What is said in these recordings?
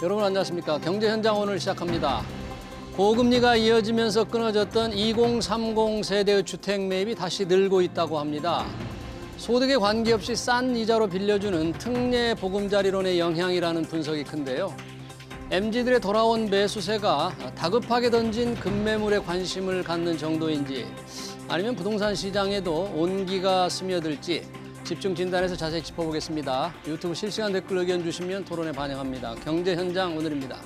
여러분 안녕하십니까? 경제 현장 오늘 시작합니다. 고금리가 이어지면서 끊어졌던 2030 세대의 주택 매입이 다시 늘고 있다고 합니다. 소득에 관계없이 싼 이자로 빌려주는 특례 보금자리론의 영향이라는 분석이 큰데요. MZ들의 돌아온 매수세가 다급하게 던진 급매물에 관심을 갖는 정도인지 아니면 부동산 시장에도 온기가 스며들지 집중 진단해서 자세히 짚어보겠습니다. 유튜브 실시간 댓글 의견 주시면 토론에 반영합니다. 경제 현장 오늘입니다.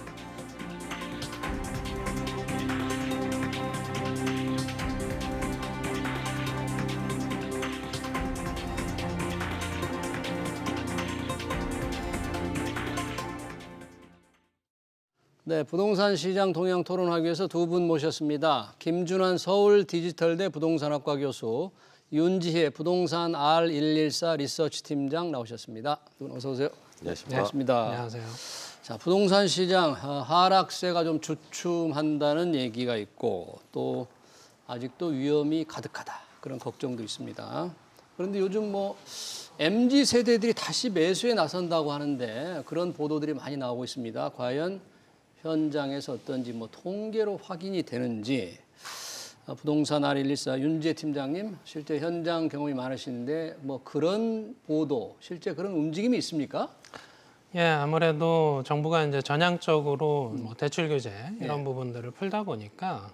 네, 부동산 시장 동향 토론하기 위해서 두 분 모셨습니다. 김준환 서울 디지털대 부동산학과 교수, 윤지혜 부동산 R114 리서치 팀장 나오셨습니다. 두 분 어서 오세요. 안녕하십니까. 안녕하세요. 자, 부동산 시장 하락세가 좀 주춤한다는 얘기가 있고 또 아직도 위험이 가득하다 그런 걱정도 있습니다. 그런데 요즘 MZ 세대들이 다시 매수에 나선다고 하는데 그런 보도들이 많이 나오고 있습니다. 과연 현장에서 어떤지 통계로 확인이 되는지 부동산 R114 윤지혜 팀장님 실제 현장 경험이 많으신데 그런 보도 실제 그런 움직임이 있습니까? 예, 아무래도 정부가 이제 전향적으로 대출 규제 이런 예. 부분들을 풀다 보니까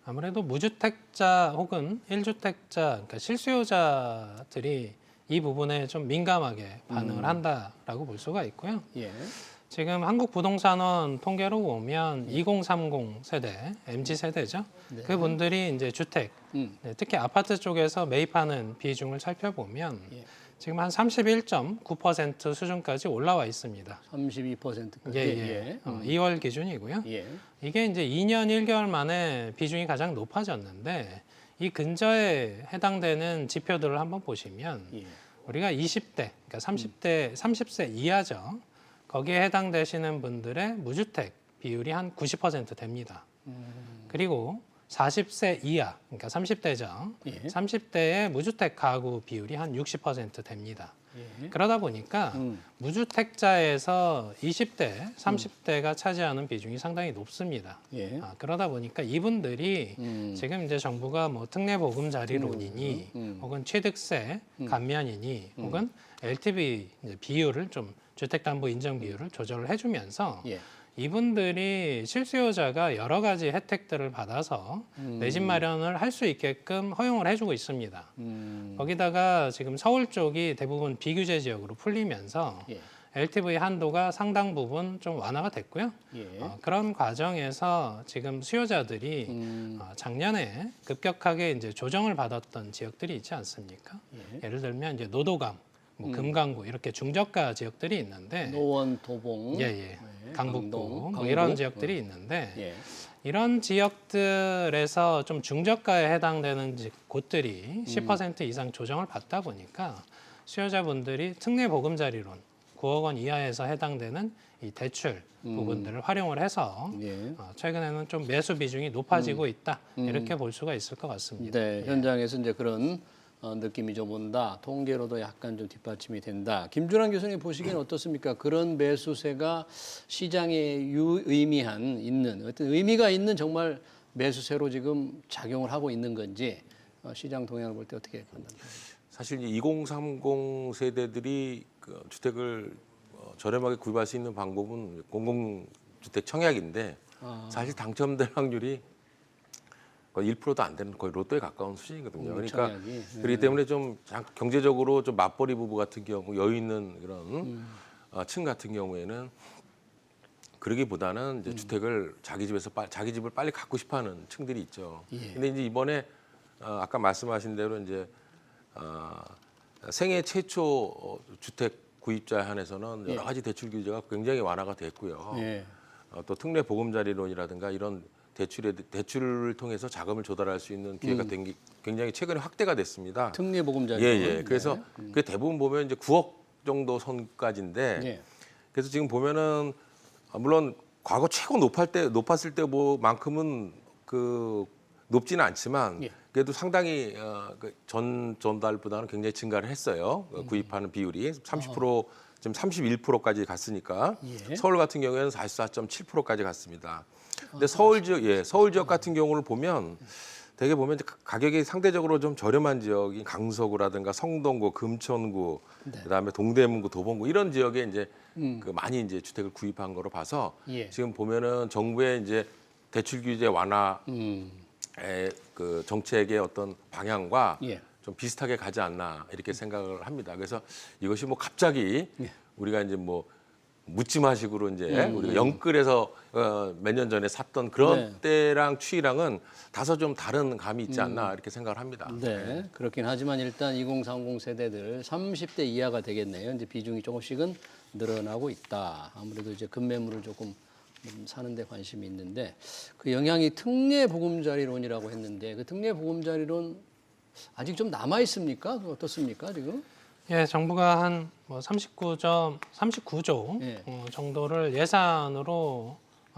아무래도 무주택자 혹은 1주택자 그러니까 실수요자들이 이 부분에 좀 민감하게 반응을 한다라고 볼 수가 있고요. 예. 지금 한국부동산원 통계로 보면 2030 세대, MZ 세대죠. 네. 그분들이 이제 주택, 특히 아파트 쪽에서 매입하는 비중을 살펴보면 예. 지금 한 31.9% 수준까지 올라와 있습니다. 32%까지. 예. 2월 기준이고요. 예. 이게 이제 2년 1개월 만에 비중이 가장 높아졌는데 이 근저에 해당되는 지표들을 한번 보시면 예. 우리가 20대, 그러니까 30세 이하죠. 거기에 해당되시는 분들의 무주택 비율이 한 90% 됩니다. 그리고 40세 이하, 그러니까 30대죠. 예. 30대의 무주택 가구 비율이 한 60% 됩니다. 예. 그러다 보니까 무주택자에서 20대, 30대가 차지하는 비중이 상당히 높습니다. 예. 그러다 보니까 이분들이 지금 이제 정부가 특례 보금자리론이니 혹은 취득세 감면이니 혹은 LTV 이제 비율을 좀 주택담보 인정 비율을 조절을 해주면서 예. 이분들이 실수요자가 여러 가지 혜택들을 받아서 내 집 마련을 할 수 있게끔 허용을 해주고 있습니다. 거기다가 지금 서울 쪽이 대부분 비규제 지역으로 풀리면서 예. LTV 한도가 상당 부분 좀 완화가 됐고요. 예. 그런 과정에서 지금 수요자들이 작년에 급격하게 이제 조정을 받았던 지역들이 있지 않습니까? 예를 들면 이제 노도강, 금강구 이렇게 중저가 지역들이 있는데 노원, 도봉, 예. 강북구 강동, 이런 지역들이 있는데 예. 이런 지역들에서 좀 중저가에 해당되는 곳들이 10% 이상 조정을 받다 보니까 수요자분들이 특례 보금자리론 9억 원 이하에서 해당되는 이 대출 부분들을 활용을 해서 예. 최근에는 좀 매수 비중이 높아지고 있다 이렇게 볼 수가 있을 것 같습니다. 네, 현장에서 이제 그런 느낌이 좀 온다. 통계로도 약간 좀 뒷받침이 된다. 김준환 교수님 보시기엔 어떻습니까? 그런 매수세가 시장에 유의미한 있는 어떤 의미가 있는 정말 매수세로 지금 작용을 하고 있는 건지 시장 동향을 볼 때 어떻게 판단하세요? 사실 2030 세대들이 그 주택을 저렴하게 구입할 수 있는 방법은 공공주택 청약인데 사실 당첨될 확률이 거의 1%도 안 되는 거의 로또에 가까운 수준이거든요. 그러니까 그렇기 때문에 좀 경제적으로 좀 맞벌이 부부 같은 경우 여유 있는 그런 층 같은 경우에는 그러기보다는 이제 주택을 자기 집을 빨리 갖고 싶어하는 층들이 있죠. 근데 이제 이번에 아까 말씀하신 대로 이제 생애 최초 주택 구입자에 한해서는 여러 가지 대출 규제가 굉장히 완화가 됐고요. 예. 또 특례 보금자리론이라든가 이런 대출을 통해서 자금을 조달할 수 있는 기회가 된 게 굉장히 최근에 확대가 됐습니다. 특례 보금자리. 예. 그래서 그 대부분 보면 이제 9억 정도 선까지인데 예. 그래서 지금 보면은 물론 과거 최고 높았을 때만큼은 그 높지는 않지만 예. 그래도 상당히 전달보다는 굉장히 증가를 했어요. 구입하는 비율이 30% 지금 31%까지 갔으니까 예. 서울 같은 경우에는 44.7%까지 갔습니다. 근데 서울 지역 같은 경우를 보면 대개 보면 이제 가격이 상대적으로 좀 저렴한 지역인 강서구라든가 성동구, 금천구, 그다음에 동대문구, 도봉구 이런 지역에 이제 그 많이 이제 주택을 구입한 거로 봐서 예. 지금 보면은 정부의 이제 대출 규제 완화 그 정책의 어떤 방향과 예. 좀 비슷하게 가지 않나 이렇게 생각을 합니다. 그래서 이것이 뭐 갑자기 우리가 이제 뭐 묻지마식으로 이제 우리가 영끌에서 몇 년 전에 샀던 그런 때랑 추이랑은 다소 좀 다른 감이 있지 않나 이렇게 생각을 합니다. 네, 그렇긴 하지만 일단 2030 세대들 30대 이하가 되겠네요. 이제 비중이 조금씩은 늘어나고 있다. 아무래도 이제 급매물을 조금 사는 데 관심이 있는데 그 영향이 특례 보금자리론이라고 했는데 그 특례 보금자리론 아직 좀 남아 있습니까? 어떻습니까, 지금? 예, 정부가 한 뭐 39조 예. 정도를 예산으로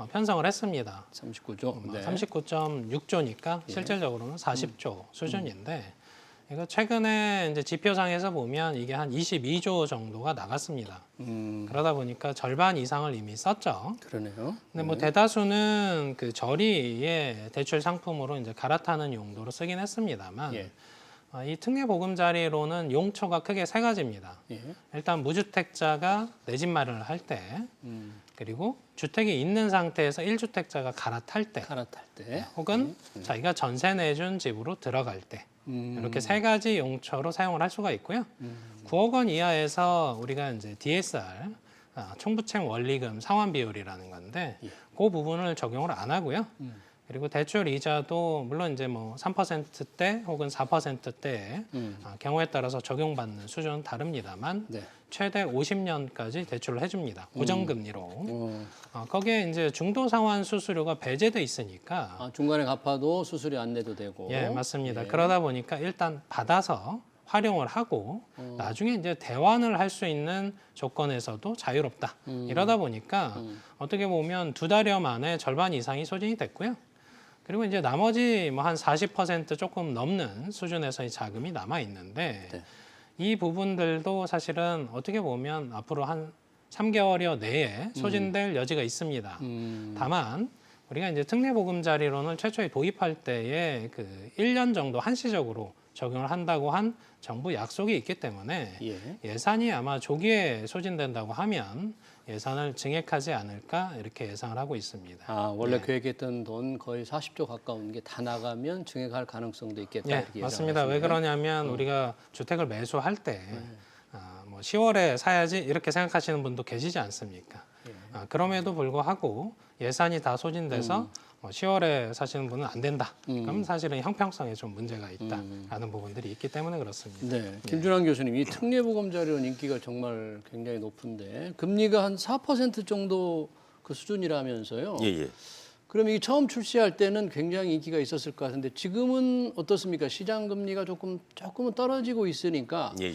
편성을 했습니다. 39조. 네. 39.6조니까 실질적으로는 40조 수준인데 이거 최근에 이제 지표상에서 보면 이게 한 22조 정도가 나갔습니다. 그러다 보니까 절반 이상을 이미 썼죠. 그러네요. 근데 뭐 대다수는 그 저리의 대출 상품으로 이제 갈아타는 용도로 쓰긴 했습니다만 예. 이 특례 보금자리로는 용처가 크게 세 가지입니다. 예. 일단 무주택자가 내 집 마련을 할 때, 그리고 주택이 있는 상태에서 1주택자가 갈아탈 때, 갈아탈 때. 혹은 자기가 전세 내준 집으로 들어갈 때 이렇게 세 가지 용처로 사용을 할 수가 있고요. 9억 원 이하에서 우리가 이제 DSR 총부채 원리금 상환 비율이라는 건데 그 부분을 적용을 안 하고요. 그리고 대출 이자도 물론 이제 뭐 3%대 혹은 4%대 경우에 따라서 적용받는 수준은 다릅니다만 네. 최대 50년까지 대출을 해줍니다. 고정금리로. 거기에 이제 중도 상환 수수료가 배제돼 있으니까 아, 중간에 갚아도 수수료 안 내도 되고. 예, 맞습니다. 예. 그러다 보니까 일단 받아서 활용을 하고 나중에 이제 대환을 할 수 있는 조건에서도 자유롭다. 이러다 보니까 어떻게 보면 2달여 만에 절반 이상이 소진이 됐고요. 그리고 이제 나머지 뭐 한 40% 조금 넘는 수준에서의 자금이 남아 있는데 네. 이 부분들도 사실은 어떻게 보면 앞으로 한 3개월여 내에 소진될 여지가 있습니다. 다만 우리가 이제 특례보금자리론을 최초에 도입할 때에 그 1년 정도 한시적으로 적용을 한다고 한 정부 약속이 있기 때문에 예산이 아마 조기에 소진된다고 하면 예산을 증액하지 않을까 이렇게 예상을 하고 있습니다. 아, 원래 계획했던 돈 거의 40조 가까운 게 다 나가면 증액할 가능성도 있겠다. 예, 이렇게 맞습니다. 왜 예상하시네요. 그러냐면 우리가 주택을 매수할 때 뭐 10월에 사야지 이렇게 생각하시는 분도 계시지 않습니까? 그럼에도 불구하고 예산이 다 소진돼서 10월에 사시는 분은 안 된다. 그럼 사실은 형평성에 좀 문제가 있다라는 부분들이 있기 때문에 그렇습니다. 네, 김준환 교수님, 이 특례보금자리론 인기가 정말 굉장히 높은데 금리가 한 4% 정도 그 수준이라면서요. 예. 그럼 이 처음 출시할 때는 굉장히 인기가 있었을 것 같은데 지금은 어떻습니까? 시장 금리가 조금은 떨어지고 있으니까 예.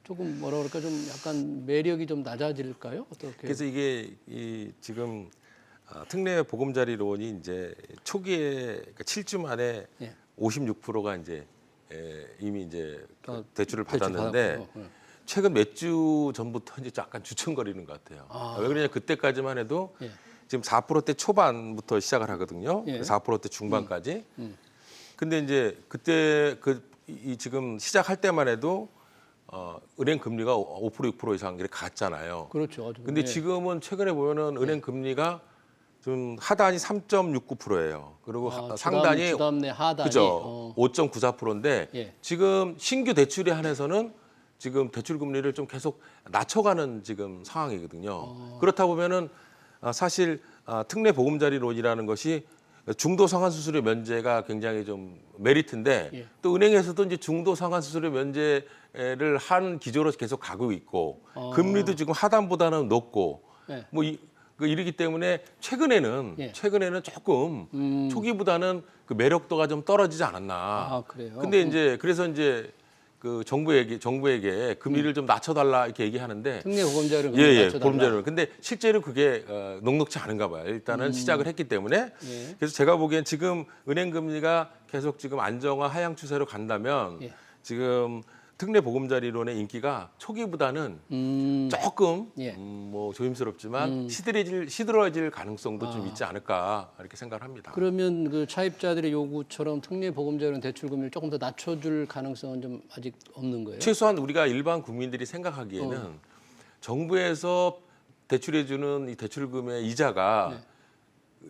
조금 뭐라 그럴까 좀 약간 매력이 좀 낮아질까요? 어떻게? 그래서 이게 지금 특례 보금자리론이 이제 초기에 그러니까 7주 만에 56%가 이제 이미 이제 그 대출을 받았는데 받았고요. 최근 몇 주 전부터 이제 약간 주춤거리는 것 같아요. 왜 그러냐 그때까지만 해도 지금 4%대 초반부터 시작을 하거든요. 4%대 중반까지. 근데 이제 그때 이 지금 시작할 때만 해도 은행 금리가 5% 6% 이상 이렇게 갔잖아요. 그렇죠. 근데 지금은 최근에 보면은 은행 금리가 좀 하단이 3.69%예요. 그리고 상단이 주담 내 하단이 그죠. 5.94%인데 지금 신규 대출에 한해서는 지금 대출 금리를 좀 계속 낮춰가는 지금 상황이거든요. 그렇다 보면은 사실 특례 보금자리론이라는 것이 중도 상환 수수료 면제가 굉장히 좀 메리트인데 또 은행에서도 이제 중도 상환 수수료 면제를 한 기조로 계속 가고 있고 금리도 지금 하단보다는 높고 뭐 이러기 때문에 최근에는 조금 초기보다는 그 매력도가 좀 떨어지지 않았나. 아, 그래요? 근데 이제 그래서 이제 그 정부에게 금리를 좀 낮춰달라 이렇게 얘기하는데 특례 보금자리론 낮춰달라. 보금자리론. 근데 실제로 그게 녹록치 않은가 봐요. 일단은 시작을 했기 때문에 그래서 제가 보기엔 지금 은행 금리가 계속 지금 안정화 하향 추세로 간다면 지금 특례 보금자리론의 인기가 초기보다는 조금 예. 뭐 조심스럽지만 시들어질 가능성도 좀 있지 않을까 이렇게 생각을 합니다. 그러면 그 차입자들의 요구처럼 특례 보금자리론 대출 금리를 조금 더 낮춰줄 가능성은 좀 아직 없는 거예요? 최소한 우리가 일반 국민들이 생각하기에는 정부에서 대출해주는 이 대출금의 이자가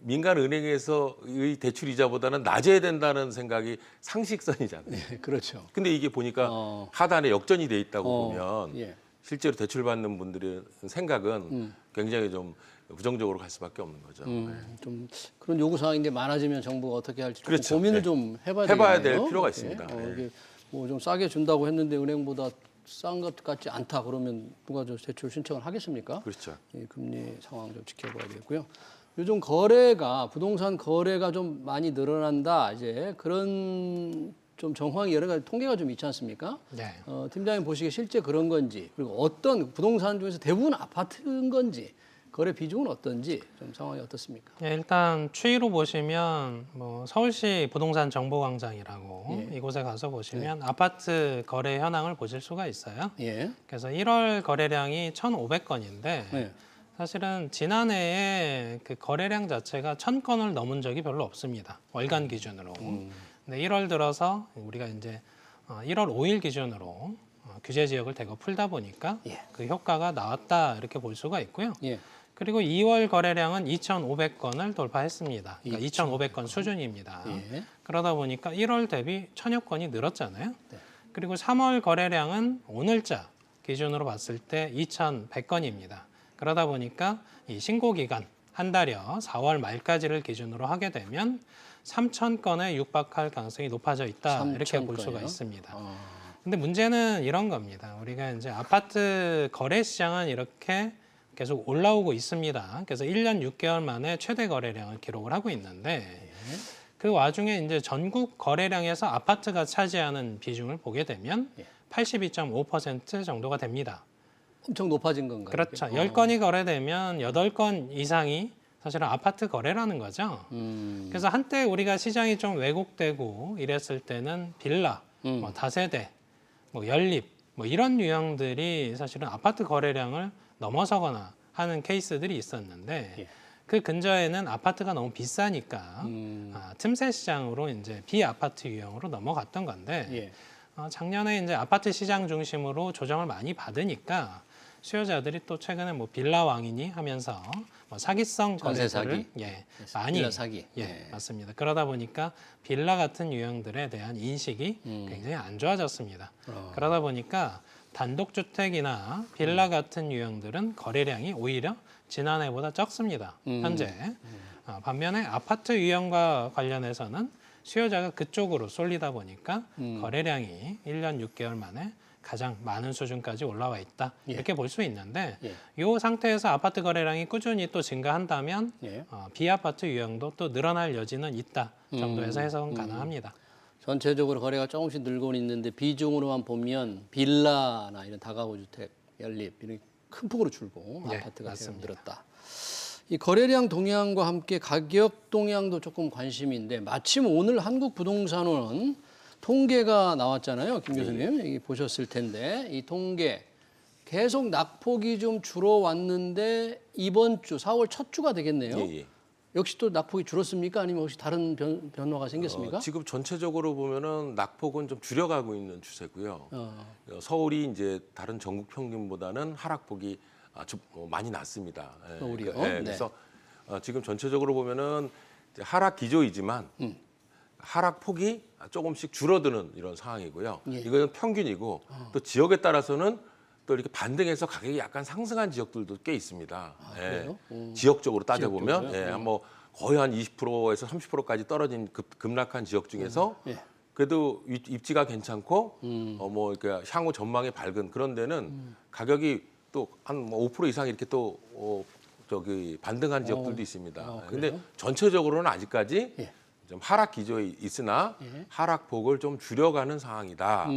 민간 은행에서의 대출 이자보다는 낮아야 된다는 생각이 상식선이잖아요. 네, 그렇죠. 근데 이게 보니까 하단에 역전이 돼 있다고 보면 예. 실제로 대출 받는 분들의 생각은 굉장히 좀 부정적으로 갈 수밖에 없는 거죠. 좀 그런 요구 사항인 게 많아지면 정부가 어떻게 할지 좀 그렇죠. 고민을 네. 좀 해봐야 해봐야 되겠네요. 될 필요가 이렇게. 있습니다. 네. 이게 뭐 좀 싸게 준다고 했는데 은행보다 싼 것 같지 않다 그러면 누가 저 대출 신청을 하겠습니까? 그렇죠. 이 금리 상황 좀 지켜봐야 되겠고요. 요즘 거래가 부동산 거래가 좀 많이 늘어난다 이제 그런 좀 정황이 여러 가지 통계가 좀 있지 않습니까? 네. 팀장님 보시기에 실제 그런 건지 그리고 어떤 부동산 중에서 대부분 아파트인 건지 거래 비중은 어떤지 좀 상황이 어떻습니까? 예, 일단 추이로 보시면 뭐 서울시 부동산 정보광장이라고 이곳에 가서 보시면 아파트 거래 현황을 보실 수가 있어요. 예. 그래서 1월 거래량이 1,500건인데 네. 사실은 지난해에 그 거래량 자체가 1,000건을 넘은 적이 별로 없습니다. 월간 기준으로. 근데 1월 들어서 우리가 이제 1월 5일 기준으로 규제 지역을 대거 풀다 보니까 예. 그 효과가 나왔다 이렇게 볼 수가 있고요. 예. 그리고 2월 거래량은 2,500건을 돌파했습니다. 그러니까 2,500건 수준입니다. 예. 그러다 보니까 1월 대비 1,000여 건이 늘었잖아요. 네. 그리고 3월 거래량은 오늘자 기준으로 봤을 때 2,100건입니다. 그러다 보니까 이 신고 기간 한 달여 4월 말까지를 기준으로 하게 되면 3,000건에 육박할 가능성이 높아져 있다 이렇게 볼 수가 있습니다. 근데 문제는 이런 겁니다. 우리가 이제 아파트 거래 시장은 이렇게 계속 올라오고 있습니다. 그래서 1년 6개월 만에 최대 거래량을 기록을 하고 있는데 그 와중에 이제 전국 거래량에서 아파트가 차지하는 비중을 보게 되면 82.5% 정도가 됩니다. 엄청 높아진 건가요? 그렇죠. 10건이 거래되면 8건 이상이 사실은 아파트 거래라는 거죠. 그래서 한때 우리가 시장이 좀 왜곡되고 이랬을 때는 빌라, 뭐 다세대, 뭐 연립, 뭐 이런 유형들이 사실은 아파트 거래량을 넘어서거나 하는 케이스들이 있었는데 예. 그 근저에는 아파트가 너무 비싸니까 틈새 시장으로 이제 비아파트 유형으로 넘어갔던 건데 예. 작년에 이제 아파트 시장 중심으로 조정을 많이 받으니까 수요자들이 또 최근에 뭐 빌라 왕이니 하면서 뭐 사기성 전세 거래를 사기. 많이 빌라 사기. 예, 맞습니다. 그러다 보니까 빌라 같은 유형들에 대한 인식이 굉장히 안 좋아졌습니다. 그러다 보니까 단독주택이나 빌라 같은 유형들은 거래량이 오히려 지난해보다 적습니다. 현재. 반면에 아파트 유형과 관련해서는 수요자가 그쪽으로 쏠리다 보니까 거래량이 1년 6개월 만에 가장 많은 수준까지 올라와 있다. 이렇게 볼 수 있는데 이 상태에서 아파트 거래량이 꾸준히 또 증가한다면 비아파트 유형도 또 늘어날 여지는 있다 정도에서 해석은 가능합니다. 전체적으로 거래가 조금씩 늘고 있는데 비중으로만 보면 빌라나 이런 다가구 주택, 연립 이런 큰 폭으로 줄고 네, 아파트가 맞습니다. 늘었다. 이 거래량 동향과 함께 가격 동향도 조금 관심인데 마침 오늘 한국부동산원 통계가 나왔잖아요, 김 교수님. 여기 보셨을 텐데 이 통계 계속 낙폭이 좀 줄어왔는데 이번 주 4월 첫 주가 되겠네요. 예. 역시 또 낙폭이 줄었습니까? 아니면 혹시 다른 변화가 생겼습니까? 지금 전체적으로 보면은 낙폭은 좀 줄여가고 있는 추세고요. 서울이 이제 다른 전국 평균보다는 하락폭이 아주 많이 났습니다. 예. 서울이요? 네. 그래서 지금 전체적으로 보면은 이제 하락 기조이지만 하락폭이 조금씩 줄어드는 이런 상황이고요. 이거는 평균이고 또 지역에 따라서는 또 이렇게 반등해서 가격이 약간 상승한 지역들도 꽤 있습니다. 그래요? 지역적으로 따져보면 지역적으로요? 뭐 거의 한 20%에서 30%까지 떨어진 급락한 지역 중에서 그래도 입지가 괜찮고 뭐 이렇게 향후 전망이 밝은 그런 데는 가격이 또 한 5% 이상 이렇게 또 저기 반등한 지역들도 있습니다. 근데 전체적으로는 아직까지 좀 하락 기조에 있으나 하락폭을 좀 줄여가는 상황이다.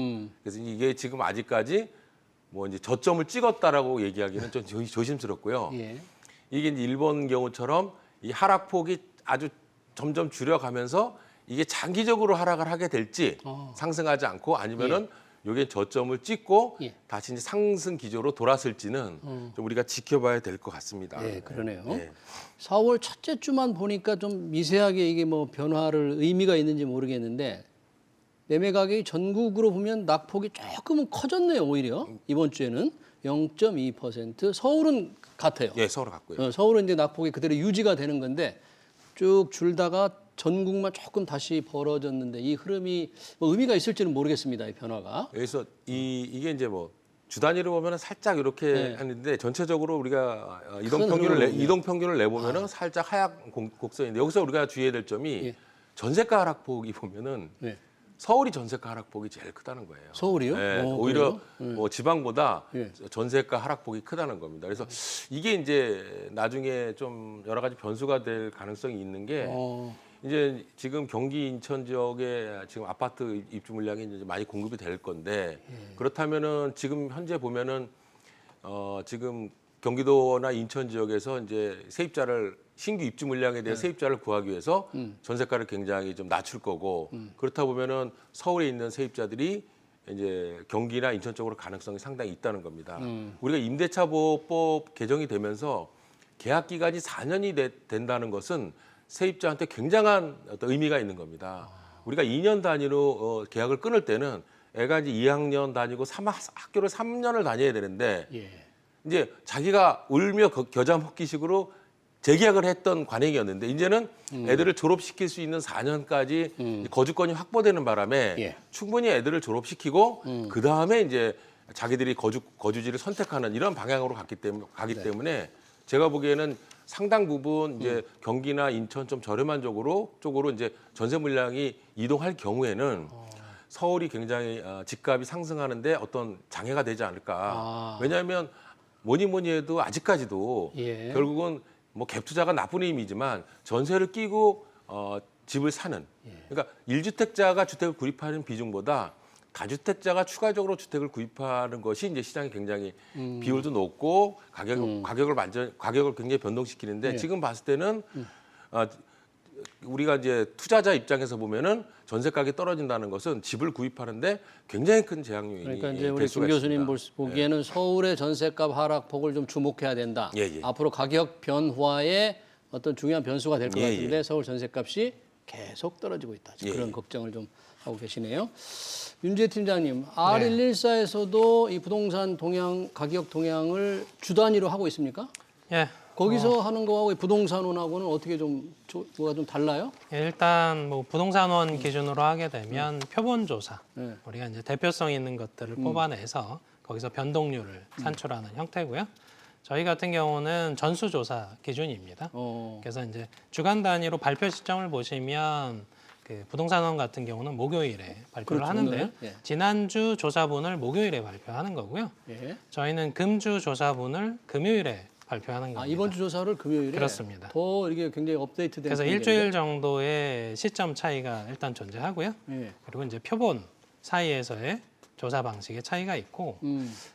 그래서 이게 지금 아직까지 뭐 이제 저점을 찍었다라고 얘기하기는 좀 조심스럽고요. 이게 이제 일본 경우처럼 이 하락폭이 아주 점점 줄여가면서 이게 장기적으로 하락을 하게 될지 상승하지 않고 아니면은 이게 저점을 찍고 예. 다시 이제 상승 기조로 돌았을지는 좀 우리가 지켜봐야 될 것 같습니다. 예, 그러네요. 예. 4월 첫째 주만 보니까 좀 미세하게 이게 뭐 변화를 의미가 있는지 모르겠는데 매매 가격이 전국으로 보면 낙폭이 조금은 커졌네요. 오히려 이번 주에는 0.2%. 서울은 같아요. 예, 서울 같고요. 서울은 이제 낙폭이 그대로 유지가 되는 건데 쭉 줄다가 전국만 조금 다시 벌어졌는데 이 흐름이 뭐 의미가 있을지는 모르겠습니다. 이 변화가. 그래서 이게 이제 뭐 주 단위로 보면은 살짝 이렇게 네. 하는데 전체적으로 우리가 흐름이군요. 이동 평균을 내 보면은 살짝 하약 곡선인데 여기서 우리가 주의해야 될 점이 예. 전세가 하락폭이 보면은 네. 서울이 전세가 하락폭이 제일 크다는 거예요. 서울이요? 네, 오, 오히려 그래요? 뭐 지방보다 예. 전세가 하락폭이 크다는 겁니다. 그래서 이게 이제 나중에 좀 여러 가지 변수가 될 가능성이 있는 게 이제 지금 경기 인천 지역에 지금 아파트 입주 물량이 이제 많이 공급이 될 건데 그렇다면은 지금 현재 보면은 지금 경기도나 인천 지역에서 이제 세입자를 신규 입주 물량에 대해 세입자를 구하기 위해서 전세가를 굉장히 좀 낮출 거고 그렇다 보면은 서울에 있는 세입자들이 이제 경기나 인천 쪽으로 가능성이 상당히 있다는 겁니다. 우리가 임대차 보호법 개정이 되면서 계약 기간이 4년이 된다는 것은 세입자한테 굉장한 어떤 의미가 있는 겁니다. 우리가 2년 단위로 계약을 끊을 때는 애가 이제 2학년 다니고 학교를 3년을 다녀야 되는데 예. 이제 자기가 울며 겨자 먹기식으로 재계약을 했던 관행이었는데 이제는 애들을 졸업시킬 수 있는 4년까지 거주권이 확보되는 바람에 예. 충분히 애들을 졸업시키고 그 다음에 이제 자기들이 거주지를 선택하는 이런 방향으로 가기 때문에 제가 보기에는 상당 부분 이제 경기나 인천 좀 저렴한 쪽으로 이제 전세 물량이 이동할 경우에는 서울이 굉장히 집값이 상승하는데 어떤 장애가 되지 않을까. 왜냐하면 뭐니 해도 아직까지도 예. 결국은 뭐 갭 투자가 나쁜 의미지만 전세를 끼고 집을 사는. 그러니까 1주택자가 주택을 구입하는 비중보다 다주택자가 추가적으로 주택을 구입하는 것이 이제 시장이 굉장히 비율도 높고 가격을 굉장히 변동시키는데 네. 지금 봤을 때는 우리가 이제 투자자 입장에서 보면은 전세 가격이 떨어진다는 것은 집을 구입하는데 굉장히 큰 재앙 요인이 그러니까 이제 될 우리 수가 김 교수님 있습니다. 보기에는 서울의 전세값 하락폭을 좀 주목해야 된다. 예, 예. 앞으로 가격 변화에 어떤 중요한 변수가 될 것 예, 같은데 예. 서울 전세값이 계속 떨어지고 있다. 예, 그런 예. 걱정을 좀 하고 계시네요. 윤재 팀장님, R114에서도 이 부동산 가격 동향을 주 단위로 하고 있습니까? 예. 거기서 하는 거하고 이 부동산원하고는 어떻게 좀 뭐가 좀 달라요? 일단 뭐 부동산원 기준으로 하게 되면 표본 조사, 네. 우리가 이제 대표성 있는 것들을 뽑아내서 거기서 변동률을 산출하는 형태고요. 저희 같은 경우는 전수조사 기준입니다. 그래서 이제 주간 단위로 발표 시점을 보시면 그 부동산원 같은 경우는 목요일에 발표를 그렇죠, 하는데요. 오늘. 예. 지난주 조사분을 목요일에 발표하는 거고요. 예. 저희는 금주 조사분을 금요일에 발표하는 겁니다. 이번 주 조사를 금요일에 그렇습니다. 더 이게 굉장히 업데이트된 그래서 분위기인데? 일주일 정도의 시점 차이가 일단 존재하고요. 예. 그리고 이제 표본 사이에서의 조사 방식의 차이가 있고,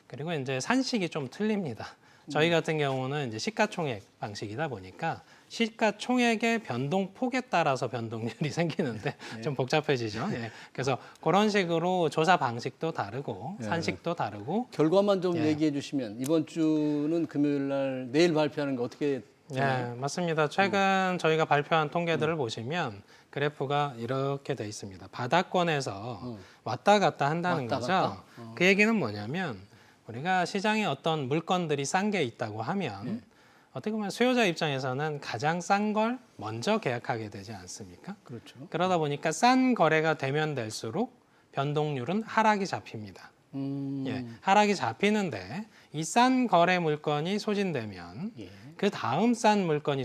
그리고 이제 산식이 좀 틀립니다. 저희 같은 경우는 이제 시가총액 방식이다 보니까 시가총액의 변동폭에 따라서 변동률이 생기는데 좀 복잡해지죠. 예. 그래서 그런 식으로 조사 방식도 다르고 산식도 다르고. 결과만 좀 얘기해 주시면 이번 주는 금요일 날 내일 발표하는 거 어떻게 예, 맞습니다. 최근 저희가 발표한 통계들을 보시면 그래프가 이렇게 돼 있습니다. 바닥권에서 왔다 갔다 한다는 왔다 거죠. 갔다? 그 얘기는 뭐냐면 우리가 시장에 어떤 물건들이 싼 게 있다고 하면 어떻게 보면 수요자 입장에서는 가장 싼 걸 먼저 계약하게 되지 않습니까? 그렇죠. 그러다 보니까 싼 거래가 되면 될수록 변동률은 하락이 잡힙니다. 예, 하락이 잡히는데 이 싼 거래 물건이 소진되면 예. 그 다음 싼 물건이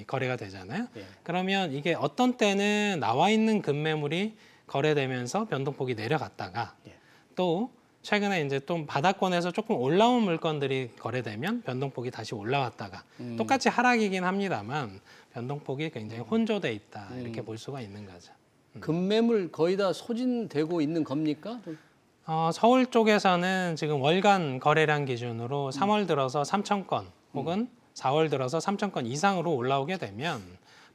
거래가 되잖아요. 예. 그러면 이게 어떤 때는 나와 있는 급매물이 거래되면서 변동폭이 내려갔다가 예. 또 최근에 이제 또 바닥권에서 조금 올라온 물건들이 거래되면 변동폭이 다시 올라왔다가 똑같이 하락이긴 합니다만 변동폭이 굉장히 혼조돼 있다 이렇게 볼 수가 있는 거죠. 급매물 거의 다 소진되고 있는 겁니까? 서울 쪽에서는 지금 월간 거래량 기준으로 3월 들어서 3천 건 혹은 4월 들어서 3천 건 이상으로 올라오게 되면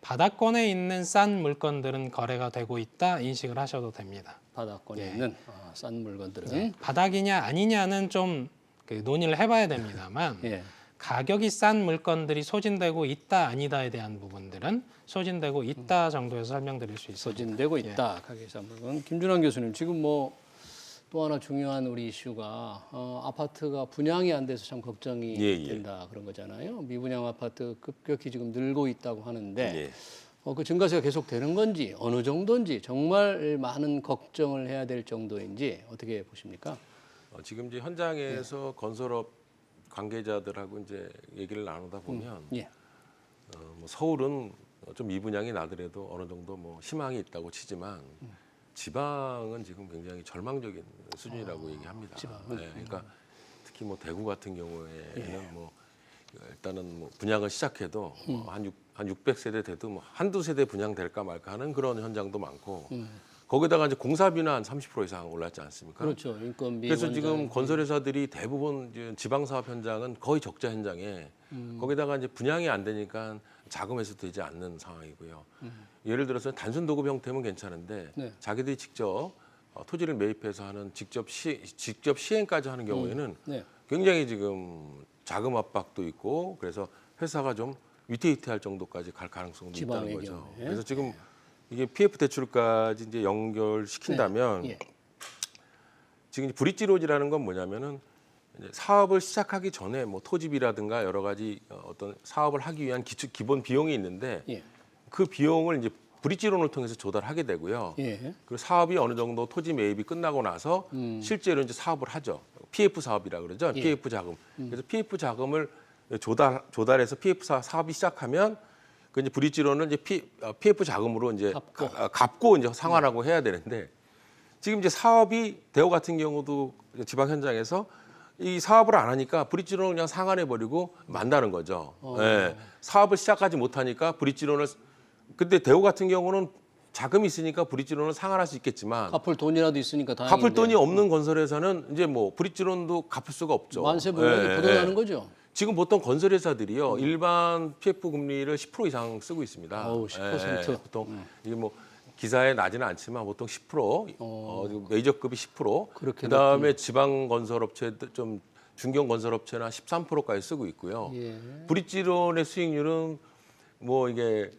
바닥권에 있는 싼 물건들은 거래가 되고 있다 인식을 하셔도 됩니다. 바닥권에 예. 있는 싼 물건들은 네. 바닥이냐 아니냐는 좀 논의를 해봐야 됩니다만 예. 가격이 싼 물건들이 소진되고 있다 아니다에 대한 부분들은 소진되고 있다 정도에서 설명드릴 수 있습니다. 소진되고 있다. 가격이 싼 물건. 김준환 교수님 지금 뭐 또 하나 중요한 우리 이슈가 아파트가 분양이 안 돼서 참 걱정이 예. 된다 그런 거잖아요. 미분양 아파트 급격히 지금 늘고 있다고 하는데 예. 그 증가세가 계속 되는 건지 어느 정도인지 정말 많은 걱정을 해야 될 정도인지 어떻게 보십니까? 지금 이제 현장에서 건설업 관계자들하고 이제 얘기를 나누다 보면 예. 뭐 서울은 좀 미분양이 나더라도 어느 정도 뭐 희망이 있다고 치지만 지방은 지금 굉장히 절망적인 수준이라고 얘기합니다. 지방은? 네, 그러니까 특히 뭐 대구 같은 경우에는 뭐 일단은 뭐 분양을 시작해도 한 600세대 돼도 뭐 한두 세대 분양될까 말까 하는 그런 현장도 많고 거기다가 이제 공사비는 한 30% 이상 올랐지 않습니까? 그렇죠. 인건비. 그래서 지금 원자재. 건설회사들이 대부분 이제 지방사업 현장은 거의 적자 현장에 거기다가 이제 분양이 안 되니까 자금에서 되지 않는 상황이고요. 예를 들어서 단순 도급 형태면 괜찮은데 네. 자기들이 직접 토지를 매입해서 하는 직접 시행까지 하는 경우에는 네. 굉장히 지금 자금 압박도 있고 그래서 회사가 좀 위태위태할 정도까지 갈 가능성도 있다는 지방의 거죠. 경우에. 그래서 지금 이게 PF 대출까지 이제 연결시킨다면 네. 예. 지금 브릿지로즈라는 건 뭐냐면은 이제 사업을 시작하기 전에 뭐 토지비라든가 여러 가지 어떤 사업을 하기 위한 기본 비용이 있는데 예. 그 비용을 이제 브릿지론을 통해서 조달하게 되고요. 예. 그 사업이 어느 정도 토지 매입이 끝나고 나서 실제로 이제 사업을 하죠. PF 사업이라 그러죠. 예. PF 자금. 그래서 PF 자금을 조달해서 PF 사업이 시작하면 그 이제 브릿지론은 이제 PF 자금으로 이제 갚고 이제 상환하고 해야 되는데 지금 이제 사업이 대우 같은 경우도 지방 현장에서 이 사업을 안 하니까 브릿지론을 그냥 상환해 버리고 만다는 거죠. 예. 사업을 시작하지 못하니까 브릿지론을 근데 대우 같은 경우는 자금이 있으니까 브릿지론을 상환할 수 있겠지만 갚을 돈이라도 있으니까 다행인데. 갚을 돈이 없는 건설회사는 이제 뭐 브릿지론도 갚을 수가 없죠. 만세 불명이 부도나는 거죠. 지금 보통 건설회사들이요 일반 PF 금리를 10% 이상 쓰고 있습니다. 어우, 10%. 보통 이게 뭐 기사에 나지는 않지만 보통 10% 메이저급이 10%. 그렇게 그다음에 지방 건설업체들 좀 중견 건설업체는 한 13%까지 쓰고 있고요. 예. 브릿지론의 수익률은 뭐 이게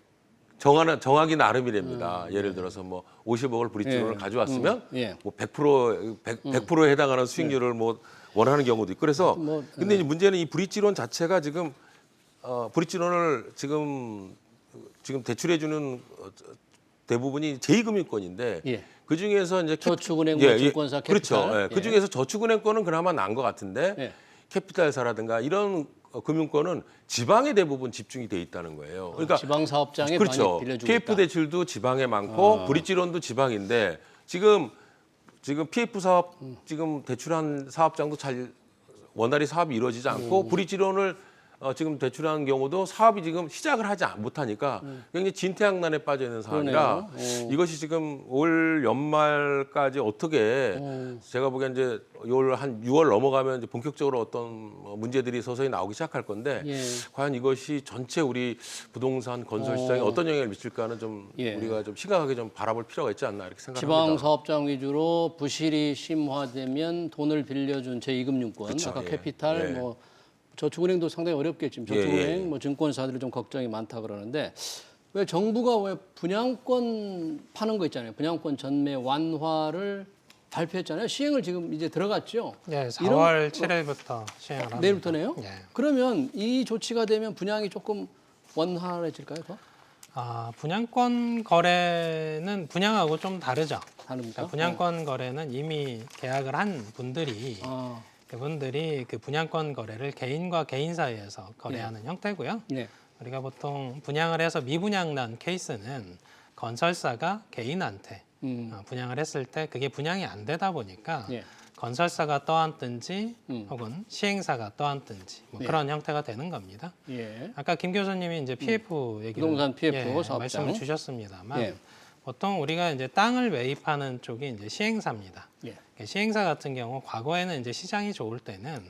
정하기 나름이랍니다. 예를 들어서 뭐 50억을 브릿지론을 예. 가져왔으면 예. 뭐 100%에 해당하는 수익률을 뭐 원하는 경우도 있고 그래서 뭐, 근데 이제 문제는 이 브릿지론 자체가 지금 브릿지론을 지금 대출해 주는 대부분이 제2금융권인데 예. 그 중에서 이제 저축은행, 뭐 증권사, 그렇죠. 캐피탈. 그 중에서 저축은행권은 그나마 나은 것 같은데 예. 캐피탈사라든가 이런 금융권은 지방에 대부분 집중이 돼 있다는 거예요. 그러니까 지방 사업장에 그렇죠. 많이 빌려주고 PF 있다. 대출도 지방에 많고 브릿지론도 지방인데 지금 PF 사업 지금 대출한 사업장도 잘 원활히 사업이 이루어지지 않고 브릿지론을 지금 대출한 경우도 사업이 지금 시작을 하지 못하니까 굉장히 진퇴양난에 빠져 있는 상황이라 그러네요. 이것이 지금 올 연말까지 어떻게 제가 보기엔 이제 한 6월 넘어가면 이제 본격적으로 어떤 문제들이 서서히 나오기 시작할 건데 예. 과연 이것이 전체 우리 부동산 건설 시장에 어떤 영향을 미칠까는 좀 예. 우리가 좀 심각하게 좀 바라볼 필요가 있지 않나 이렇게 지방 생각합니다. 사업장 위주로 부실이 심화되면 돈을 빌려준 제2금융권, 그쵸. 아까 예. 캐피탈, 예. 뭐 저축은행도 상당히 어렵겠지만 예, 저축은행, 예. 뭐 증권사들이 좀 걱정이 많다 그러는데 왜 정부가 왜 분양권 파는 거 있잖아요. 분양권 전매 완화를 발표했잖아요. 시행을 지금 이제 들어갔죠. 네, 4월 7일부터 시행을 합니다. 내일부터네요. 예. 그러면 이 조치가 되면 분양이 조금 원활해질까요? 더 분양권 거래는 분양하고 좀 다르죠. 다릅니까? 그러니까 분양권 거래는 이미 계약을 한 분들이 아, 그분들이 그 분양권 거래를 개인과 개인 사이에서 거래하는 형태고요. 네. 우리가 보통 분양을 해서 미분양 난 케이스는 건설사가 개인한테 분양을 했을 때 그게 분양이 안 되다 보니까 예. 건설사가 떠안든지 혹은 시행사가 떠안든지 뭐 예. 그런 형태가 되는 겁니다. 예. 아까 김 교수님이 이제 PF 얘기를 부동산 PF 사업장. 말씀을 주셨습니다만 예. 보통 우리가 이제 땅을 매입하는 쪽이 이제 시행사입니다. 예. 시행사 같은 경우 과거에는 이제 시장이 좋을 때는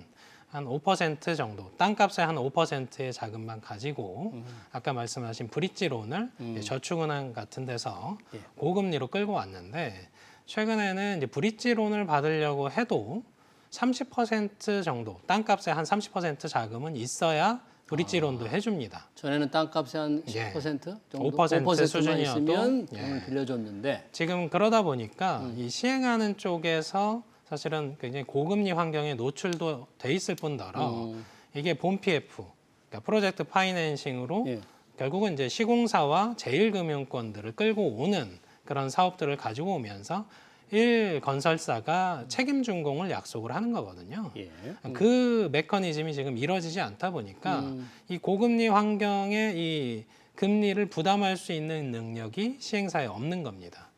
한 5% 정도, 땅값의 한 5%의 자금만 가지고 아까 말씀하신 브릿지론을 이제 저축은행 같은 데서 예. 고금리로 끌고 왔는데 최근에는 이제 브릿지론을 받으려고 해도 30% 정도, 땅값의 한 30% 자금은 있어야 브릿지론도 해줍니다. 전에는 땅값의 한 예. 10% 정도, 5% 5%만 수준이어도, 있으면 예. 돈을 빌려줬는데 지금 그러다 보니까 이 시행하는 쪽에서 사실은 굉장히 고금리 환경에 노출도 돼 있을 뿐더러 이게 본 PF, 그러니까 프로젝트 파이낸싱으로 예. 결국은 이제 시공사와 제1금융권들을 끌고 오는 그런 사업들을 가지고 오면서 1건설사가 책임 준공을 약속을 하는 거거든요. 예. 그 메커니즘이 지금 이루어지지 않다 보니까 이 고금리 환경에 이 금리를 부담할 수 있는 능력이 시행사에 없는 겁니다.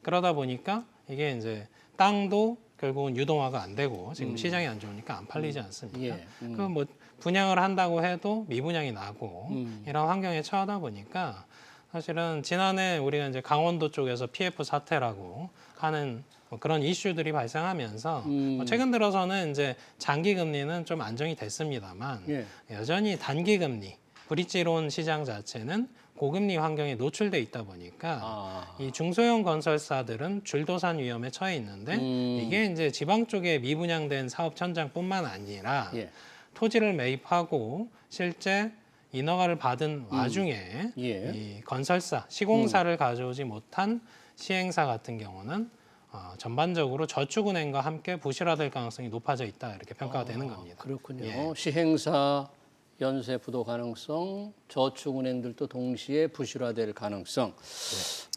그러다 보니까 이게 이제 땅도 결국은 유동화가 안 되고 지금 시장이 안 좋으니까 안 팔리지 않습니까? 예. 그 뭐 분양을 한다고 해도 미분양이 나고 이런 환경에 처하다 보니까 사실은 지난해 우리가 이제 강원도 쪽에서 PF 사태라고 하는 뭐 그런 이슈들이 발생하면서 뭐 최근 들어서는 이제 장기 금리는 좀 안정이 됐습니다만 예. 여전히 단기 금리 브릿지론 시장 자체는 고금리 환경에 노출돼 있다 보니까 이 중소형 건설사들은 줄도산 위험에 처해 있는데 이게 이제 지방 쪽에 미분양된 사업 천장뿐만 아니라 예. 토지를 매입하고 실제 인허가를 받은 와중에 예. 이 건설사, 시공사를 가져오지 못한 시행사 같은 경우는 전반적으로 저축은행과 함께 부실화될 가능성이 높아져 있다 이렇게 평가가 되는 겁니다. 그렇군요. 예. 시행사 연쇄 부도 가능성, 저축은행들도 동시에 부실화될 가능성.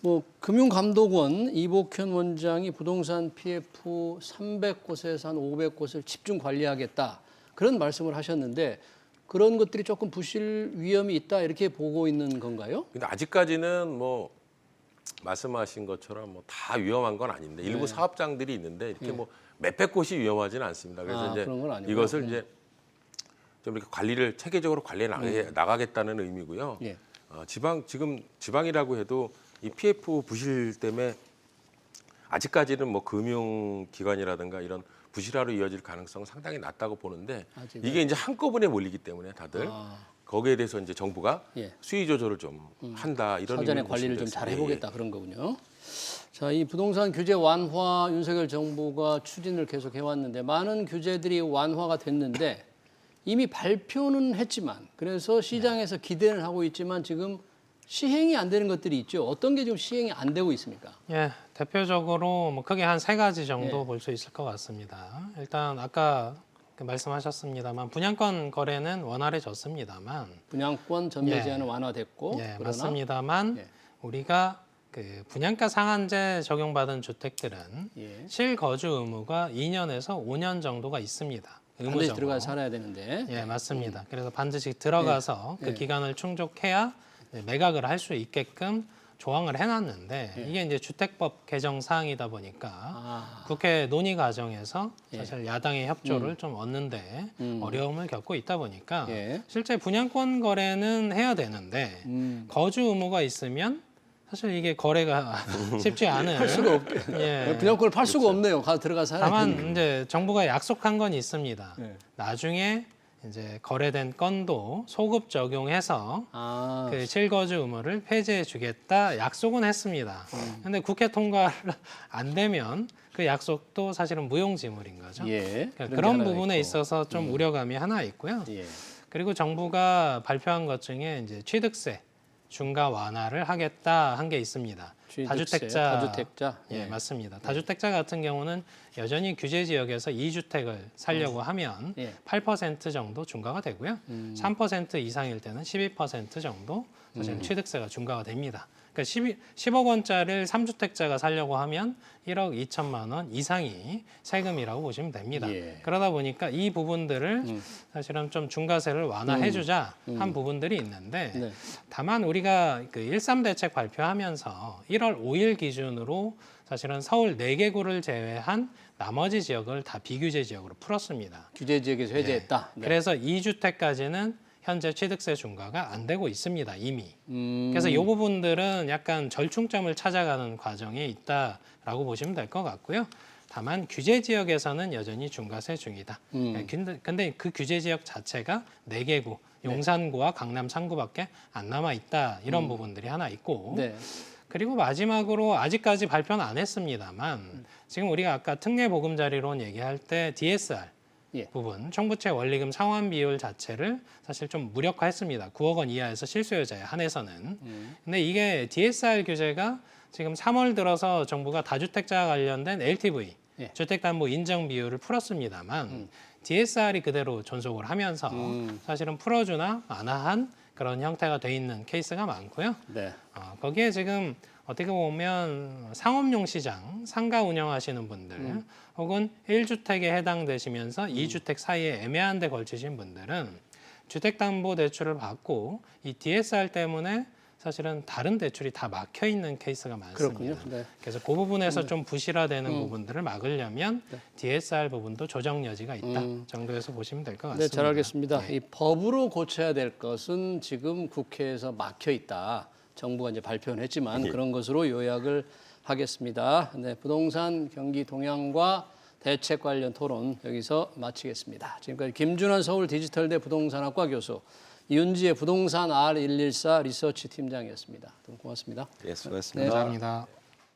뭐 금융감독원 이복현 원장이 부동산 PF 300곳에서 한 500곳을 집중 관리하겠다 그런 말씀을 하셨는데 그런 것들이 조금 부실 위험이 있다 이렇게 보고 있는 건가요? 근데 아직까지는 뭐 말씀하신 것처럼 뭐 다 위험한 건 아닌데 일부 사업장들이 있는데 이렇게 뭐 몇백 곳이 위험하지는 않습니다. 그래서 이제 그런 건 아니고요. 이것을 이제 좀 이렇게 관리를 체계적으로 관리해 나가겠다는 의미고요. 예. 지금 지방이라고 해도 이 PF 부실 때문에 아직까지는 뭐 금융기관이라든가 이런 부실화로 이어질 가능성은 상당히 낮다고 보는데 아직은. 이게 이제 한꺼번에 몰리기 때문에 다들 거기에 대해서 이제 정부가 예. 수위 조절을 좀 한다 이런 사전에 의미로 관리를 보시면 좀 잘 되겠습니다. 해보겠다 그런 거군요. 자, 이 부동산 규제 완화 윤석열 정부가 추진을 계속 해왔는데 많은 규제들이 완화가 됐는데 이미 발표는 했지만 그래서 시장에서 기대는 하고 있지만 지금 시행이 안 되는 것들이 있죠. 어떤 게 지금 시행이 안 되고 있습니까? 예, 대표적으로 뭐 크게 한 3가지 정도 볼 수 있을 것 같습니다. 일단 아까 말씀하셨습니다만 분양권 거래는 원활해졌습니다만 분양권 전매 예. 제한은 완화됐고 예, 그러나 맞습니다만 예. 우리가 그 분양가 상한제 적용받은 주택들은 예. 실거주 의무가 2년에서 5년 정도가 있습니다. 반드시 의무적으로. 들어가 살아야 되는데 예, 맞습니다. 그래서 반드시 들어가서 그 기간을 충족해야 이제 매각을 할 수 있게끔 조항을 해놨는데 이게 이제 주택법 개정 사항이다 보니까 국회 논의 과정에서 사실 야당의 협조를 좀 얻는데 어려움을 겪고 있다 보니까 예. 실제 분양권 거래는 해야 되는데 거주 의무가 있으면 사실 이게 거래가 쉽지 않은 할 수가 없게 예. 분양권을 팔 수가 없네요. 가 들어가서 살아야 되는데. 다만 이제 정부가 약속한 건 있습니다. 네. 나중에 이제 거래된 건도 소급 적용해서 그 실거주 의무를 폐지해 주겠다 약속은 했습니다. 그런데 국회 통과를 안 되면 그 약속도 사실은 무용지물인 거죠. 예. 그러니까 게 그런 하나 부분에 있고. 있어서 좀 우려감이 하나 있고요. 예. 그리고 정부가 발표한 것 중에 이제 취득세 중과 완화를 하겠다 한 게 있습니다. 취득세, 다주택자. 예, 맞습니다. 다주택자 같은 경우는 여전히 규제 지역에서 2주택을 살려고 하면 예. 8% 정도 중과가 되고요. 3% 이상일 때는 12% 정도 사실 취득세가 중과가 됩니다. 그러니까 10억 원짜리를 3주택자가 살려고 하면 1억 2천만 원 이상이 세금이라고 보시면 됩니다. 예. 그러다 보니까 이 부분들을 사실은 좀 중과세를 완화해주자 한 부분들이 있는데 네. 다만 우리가 그 1.3 대책 발표하면서 1월 5일 기준으로 사실은 서울 4개구를 제외한 나머지 지역을 다 비규제 지역으로 풀었습니다. 규제 지역에서 해제했다. 네. 그래서 2주택까지는 현재 취득세 중과가 안 되고 있습니다, 이미. 그래서 이 부분들은 약간 절충점을 찾아가는 과정에 있다라고 보시면 될 것 같고요. 다만 규제 지역에서는 여전히 중과세 중이다. 근데 그 규제 지역 자체가 4개구, 용산구와 강남 3구밖에 안 남아 있다. 이런 부분들이 하나 있고. 네. 그리고 마지막으로 아직까지 발표는 안 했습니다만 지금 우리가 아까 특례보금자리론 얘기할 때 DSR 예. 부분, 총부채 원리금 상환 비율 자체를 사실 좀 무력화했습니다. 9억 원 이하에서 실수요자에 한해서는. 근데 이게 DSR 규제가 지금 3월 들어서 정부가 다주택자 관련된 LTV, 예. 주택담보 인정 비율을 풀었습니다만 DSR이 그대로 존속을 하면서 사실은 풀어주나 안하한 그런 형태가 돼 있는 케이스가 많고요. 네. 거기에 지금 어떻게 보면 상업용 시장, 상가 운영하시는 분들 혹은 1주택에 해당되시면서 2주택 사이에 애매한 데 걸치신 분들은 주택담보대출을 받고 이 DSR 때문에 사실은 다른 대출이 다 막혀 있는 케이스가 많습니다. 그렇군요. 네. 그래서 그 부분에서 좀 부실화되는 부분들을 막으려면 DSR 부분도 조정 여지가 있다 정도에서 보시면 될 것 네, 같습니다. 잘 알겠습니다. 이 법으로 고쳐야 될 것은 지금 국회에서 막혀 있다. 정부가 이제 발표는 했지만 그런 것으로 요약을 하겠습니다. 네, 부동산 경기 동향과 대책 관련 토론 여기서 마치겠습니다. 지금까지 김준환 서울 디지털대 부동산학과 교수, 이윤지의 부동산 R114 리서치 팀장이었습니다. 두 분 고맙습니다. 예, 수고하셨습니다. 감사합니다.